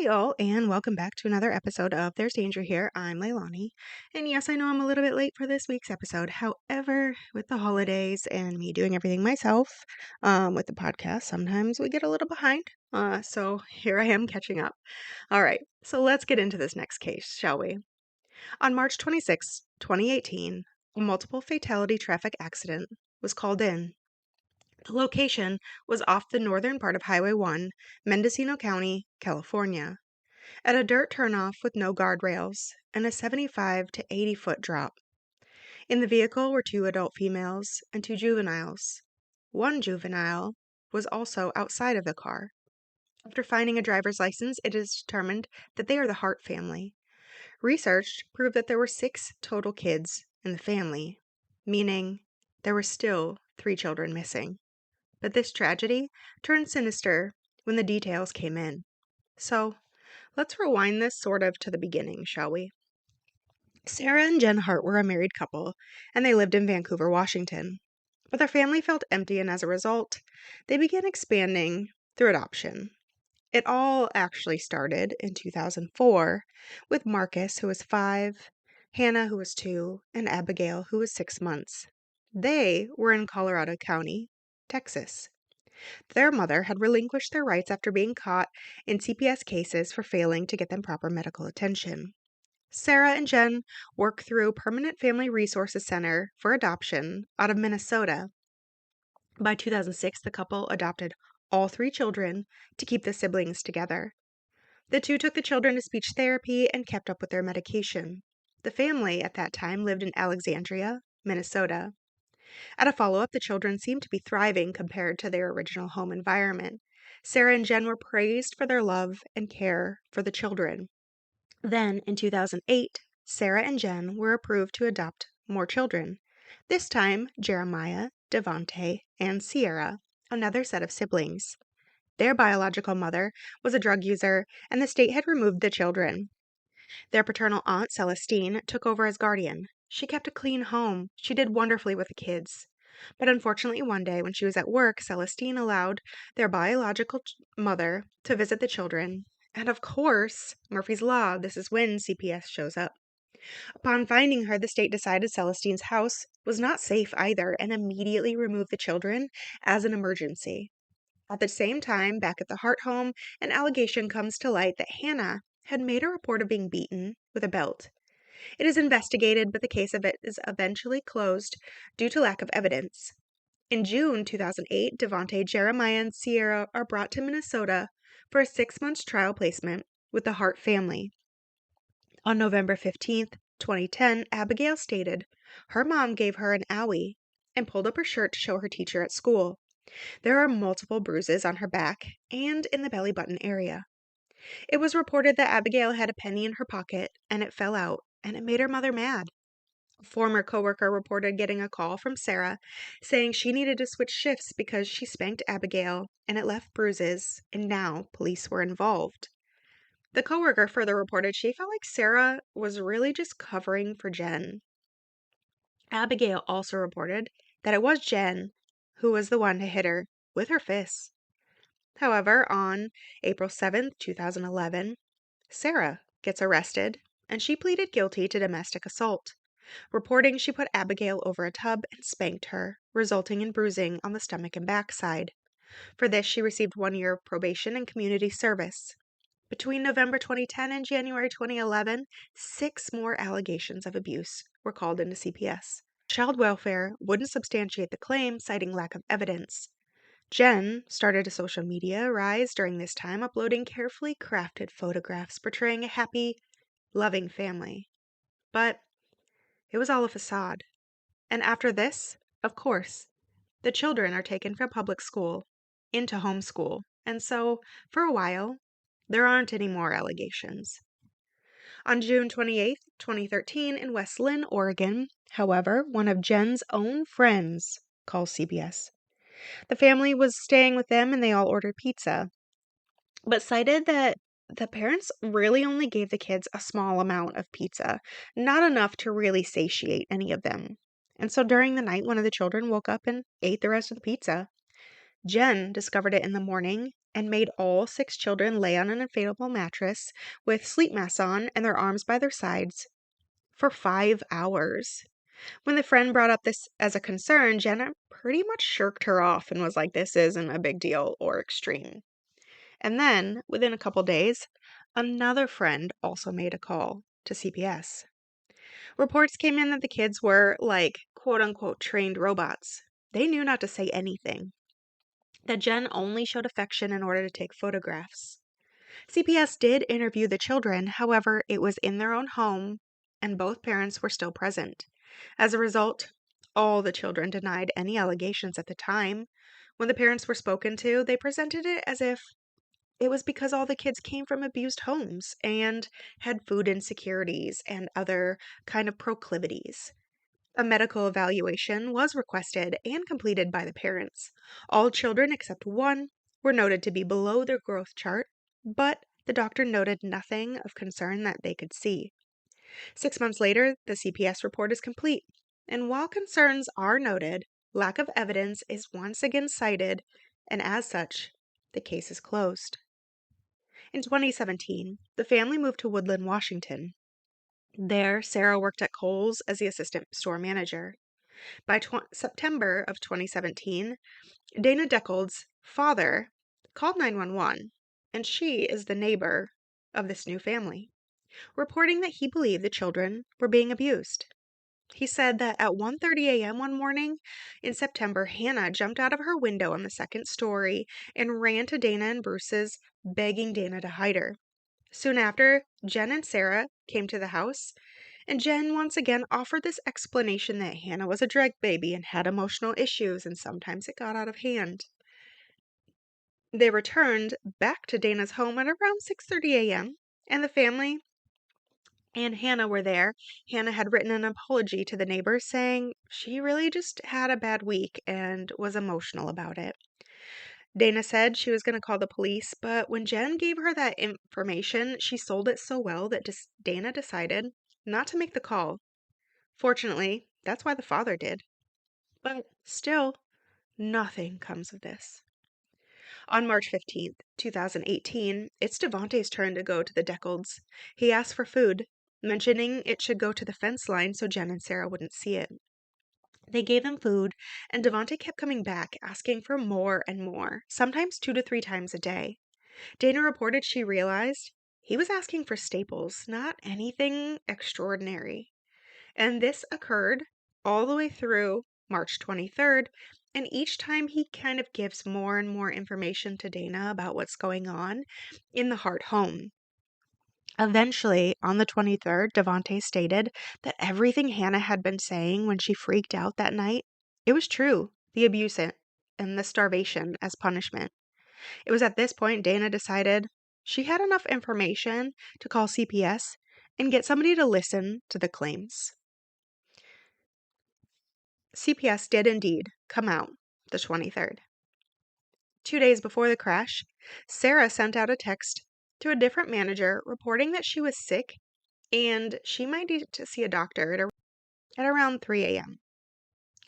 Hey all, and welcome back to another episode of There's Danger Here. I'm Leilani, and yes, I know I'm a little bit late for this week's episode. However, with the holidays and me doing everything myself, with the podcast, sometimes we get a little behind. So here I am catching up. All right, so let's get into this next case, shall we? On March 26, 2018, a multiple fatality traffic accident was called in. The location was off the northern part of Highway 1, Mendocino County, California, at a dirt turnoff with no guardrails and a 75 to 80-foot drop. In the vehicle were 2 adult females and 2 juveniles. One juvenile was also outside of the car. After finding a driver's license, it is determined that they are the Hart family. Research proved that there were 6 total kids in the family, meaning there were still 3 children missing. But this tragedy turned sinister when the details came in. So, let's rewind this sort of to the beginning, shall we? Sarah and Jen Hart were a married couple, and they lived in Vancouver, Washington. But their family felt empty, and as a result, they began expanding through adoption. It all actually started in 2004 with Marcus, who was 5, Hannah, who was 2, and Abigail, who was 6 months. They were in Colorado County, Texas. Their mother had relinquished their rights after being caught in CPS cases for failing to get them proper medical attention. Sarah and Jen work through Permanent Family Resources Center for Adoption out of Minnesota. By 2006, the couple adopted all 3 children to keep the siblings together. The 2 took the children to speech therapy and kept up with their medication. The family at that time lived in Alexandria, Minnesota. At a follow-up, the children seemed to be thriving compared to their original home environment. Sarah and Jen were praised for their love and care for the children. Then, in 2008, Sarah and Jen were approved to adopt more children. This time, Jeremiah, Devontae, and Sierra, another set of siblings. Their biological mother was a drug user, and the state had removed the children. Their paternal aunt, Celestine, took over as guardian. She kept a clean home. She did wonderfully with the kids. But unfortunately, one day when she was at work, Celestine allowed their biological mother to visit the children. And of course, Murphy's Law, this is when CPS shows up. Upon finding her, the state decided Celestine's house was not safe either and immediately removed the children as an emergency. At the same time, back at the Hart home, an allegation comes to light that Hannah had made a report of being beaten with a belt. It is investigated, but the case of it is eventually closed due to lack of evidence. In June 2008, Devontae, Jeremiah, and Sierra are brought to Minnesota for a 6-month trial placement with the Hart family. On November 15th, 2010, Abigail stated her mom gave her an owie and pulled up her shirt to show her teacher at school. There are multiple bruises on her back and in the belly button area. It was reported that Abigail had a penny in her pocket and it fell out, and it made her mother mad. A former coworker reported getting a call from Sarah saying she needed to switch shifts because she spanked Abigail and it left bruises, and now police were involved. The coworker further reported she felt like Sarah was really just covering for Jen. Abigail also reported that it was Jen who was the one to hit her with her fists. However, on April 7th, 2011, Sarah gets arrested, and she pleaded guilty to domestic assault, reporting she put Abigail over a tub and spanked her, resulting in bruising on the stomach and backside. For this, she received 1 year of probation and community service. Between November 2010 and January 2011, 6 more allegations of abuse were called into CPS. Child welfare wouldn't substantiate the claim, citing lack of evidence. Jen started a social media rise during this time, uploading carefully crafted photographs portraying a happy, loving family. But it was all a facade. And after this, of course, the children are taken from public school into homeschool. And so, for a while, there aren't any more allegations. On June 28th, 2013, in West Lynn, Oregon, however, one of Jen's own friends calls CBS. The family was staying with them and they all ordered pizza, but cited that the parents really only gave the kids a small amount of pizza, not enough to really satiate any of them. And so during the night, one of the children woke up and ate the rest of the pizza. Jen discovered it in the morning and made all 6 children lay on an inflatable mattress with sleep masks on and their arms by their sides for 5 hours. When the friend brought up this as a concern, Jenna pretty much shirked her off and was like, this isn't a big deal or extreme. And then, within a couple days, another friend also made a call to CPS. Reports came in that the kids were like quote unquote trained robots. They knew not to say anything. That Jen only showed affection in order to take photographs. CPS did interview the children, however, it was in their own home and both parents were still present. As a result, all the children denied any allegations at the time. When the parents were spoken to, they presented it as if it was because all the kids came from abused homes and had food insecurities and other kind of proclivities. A medical evaluation was requested and completed by the parents. All children except one were noted to be below their growth chart, but the doctor noted nothing of concern that they could see. 6 months later, the CPS report is complete, and while concerns are noted, lack of evidence is once again cited, and as such, the case is closed. In 2017, the family moved to Woodland, Washington. There, Sarah worked at Kohl's as the assistant store manager. By September of 2017, Dana Deckold's father called 911, and she is the neighbor of this new family, reporting that he believed the children were being abused. He said that at 1:30 a.m. one morning in September, Hannah jumped out of her window on the second story and ran to Dana and Bruce's, begging Dana to hide her. Soon after, Jen and Sarah came to the house, and Jen once again offered this explanation that Hannah was a drug baby and had emotional issues, and sometimes it got out of hand. They returned back to Dana's home at around 6:30 a.m., and the family and Hannah were there. Hannah had written an apology to the neighbors saying she really just had a bad week and was emotional about it. Dana said she was going to call the police, but when Jen gave her that information, she sold it so well that Dana decided not to make the call. Fortunately, that's why the father did. But still, nothing comes of this. On March 15th, 2018, it's Devontae's turn to go to the Deckolds. He asked for food, mentioning it should go to the fence line so Jen and Sarah wouldn't see it. They gave him food, and Devontae kept coming back, asking for more and more, sometimes 2 to 3 times a day. Dana reported she realized he was asking for staples, not anything extraordinary. And this occurred all the way through March 23rd, and each time he kind of gives more and more information to Dana about what's going on in the Hart home. Eventually, on the 23rd, Devontae stated that everything Hannah had been saying when she freaked out that night, it was true, the abuse and the starvation as punishment. It was at this point Dana decided she had enough information to call CPS and get somebody to listen to the claims. CPS did indeed come out the 23rd. 2 days before the crash, Sarah sent out a text to a different manager reporting that she was sick and she might need to see a doctor at around 3 a.m.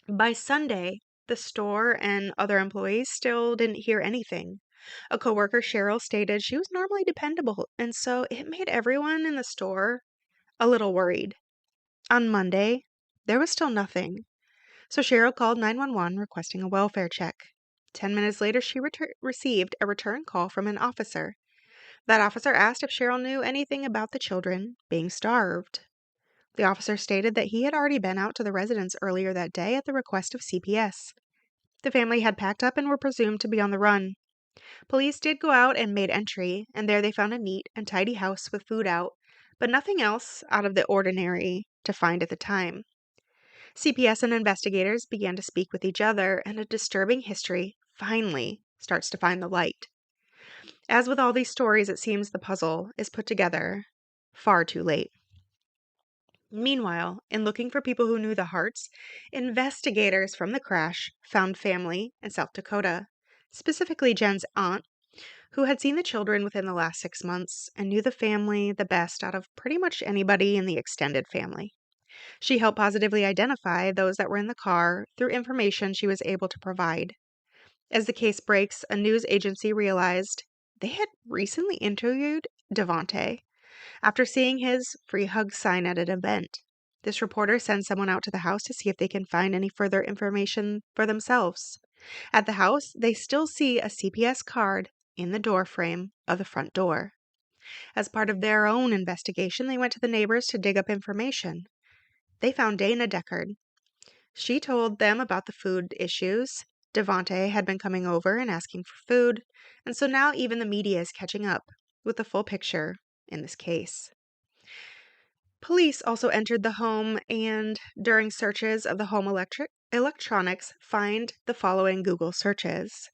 By Sunday, the store and other employees still didn't hear anything. A coworker, Cheryl, stated she was normally dependable, and so it made everyone in the store a little worried. On Monday, there was still nothing. So Cheryl called 911 requesting a welfare check. 10 minutes later, she received a return call from an officer. That officer asked if Cheryl knew anything about the children being starved. The officer stated that he had already been out to the residence earlier that day at the request of CPS. The family had packed up and were presumed to be on the run. Police did go out and made entry, and there they found a neat and tidy house with food out, but nothing else out of the ordinary to find at the time. CPS and investigators began to speak with each other, and a disturbing history finally starts to find the light. As with all these stories, it seems the puzzle is put together far too late. Meanwhile, in looking for people who knew the Harts, investigators from the crash found family in South Dakota, specifically Jen's aunt, who had seen the children within the last 6 months and knew the family the best out of pretty much anybody in the extended family. She helped positively identify those that were in the car through information she was able to provide. As the case breaks, a news agency realized they had recently interviewed Devante after seeing his free hug sign at an event. This reporter sends someone out to the house to see if they can find any further information for themselves. At the house, they still see a CPS card in the doorframe of the front door. As part of their own investigation, they went to the neighbors to dig up information. They found Dana Deckard. She told them about the food issues. Devante had been coming over and asking for food, and so now even the media is catching up with the full picture in this case. Police also entered the home and, during searches of the home electronics, find the following Google searches.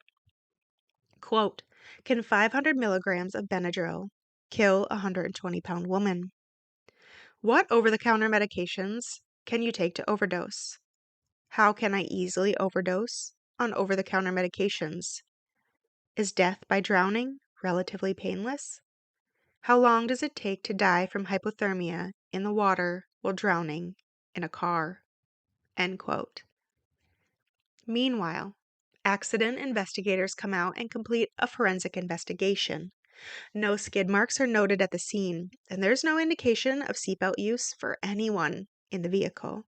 Quote, can 500 milligrams of Benadryl kill a 120-pound woman? What over-the-counter medications can you take to overdose? How can I easily overdose on over-the-counter medications? Is death by drowning relatively painless? How long does it take to die from hypothermia in the water while drowning in a car? End quote. Meanwhile, accident investigators come out and complete a forensic investigation. No skid marks are noted at the scene, and there's no indication of seatbelt use for anyone in the vehicle.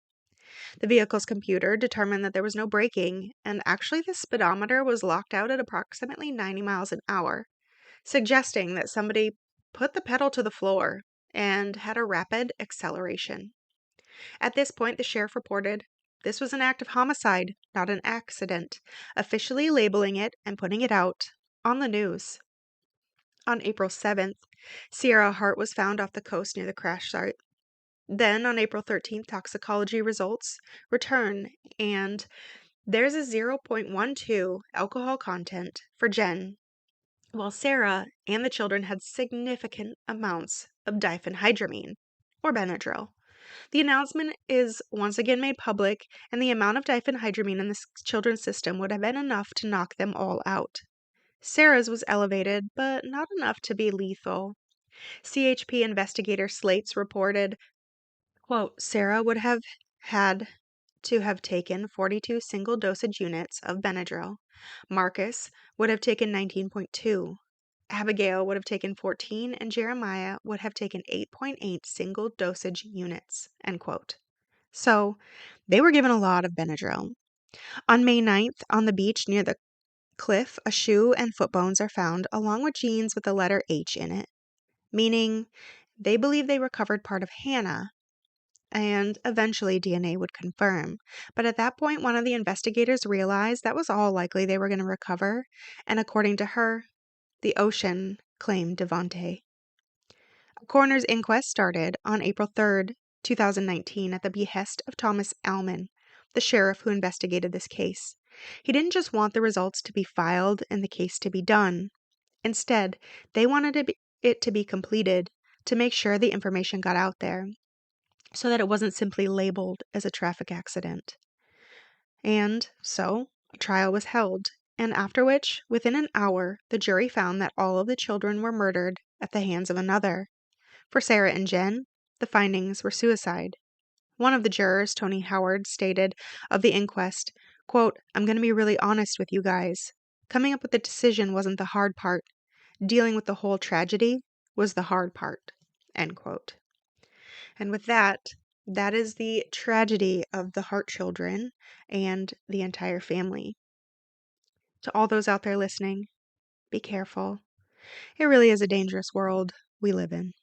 The vehicle's computer determined that there was no braking, and actually the speedometer was locked out at approximately 90 miles an hour, suggesting that somebody put the pedal to the floor and had a rapid acceleration. At this point, the sheriff reported this was an act of homicide, not an accident, officially labeling it and putting it out on the news. On April 7th, Sierra Hart was found off the coast near the crash site. Then, on April 13th, toxicology results return, and there's a 0.12 alcohol content for Jen, while Sarah and the children had significant amounts of diphenhydramine, or Benadryl. The announcement is once again made public, and the amount of diphenhydramine in the children's system would have been enough to knock them all out. Sarah's was elevated, but not enough to be lethal. CHP investigator Slates reported, quote, Sarah would have had to have taken 42 single dosage units of Benadryl. Marcus would have taken 19.2. Abigail would have taken 14, and Jeremiah would have taken 8.8 single dosage units, end quote. So, they were given a lot of Benadryl. On May 9th, on the beach near the cliff, a shoe and foot bones are found, along with jeans with the letter H in it, meaning they believe they recovered part of Hannah, and eventually DNA would confirm. But at that point, one of the investigators realized that was all likely they were going to recover, and according to her, the ocean claimed Devante. A coroner's inquest started on April 3rd, 2019, at the behest of Thomas Alman, the sheriff who investigated this case. He didn't just want the results to be filed and the case to be done. Instead, they wanted it to be completed to make sure the information got out there, so that it wasn't simply labeled as a traffic accident. And so, a trial was held, and after which, within an hour, the jury found that all of the children were murdered at the hands of another. For Sarah and Jen, the findings were suicide. One of the jurors, Tony Howard, stated of the inquest, quote, I'm going to be really honest with you guys. Coming up with the decision wasn't the hard part. Dealing with the whole tragedy was the hard part, end quote. And with that, that is the tragedy of the Hart children and the entire family. To all those out there listening, be careful. It really is a dangerous world we live in.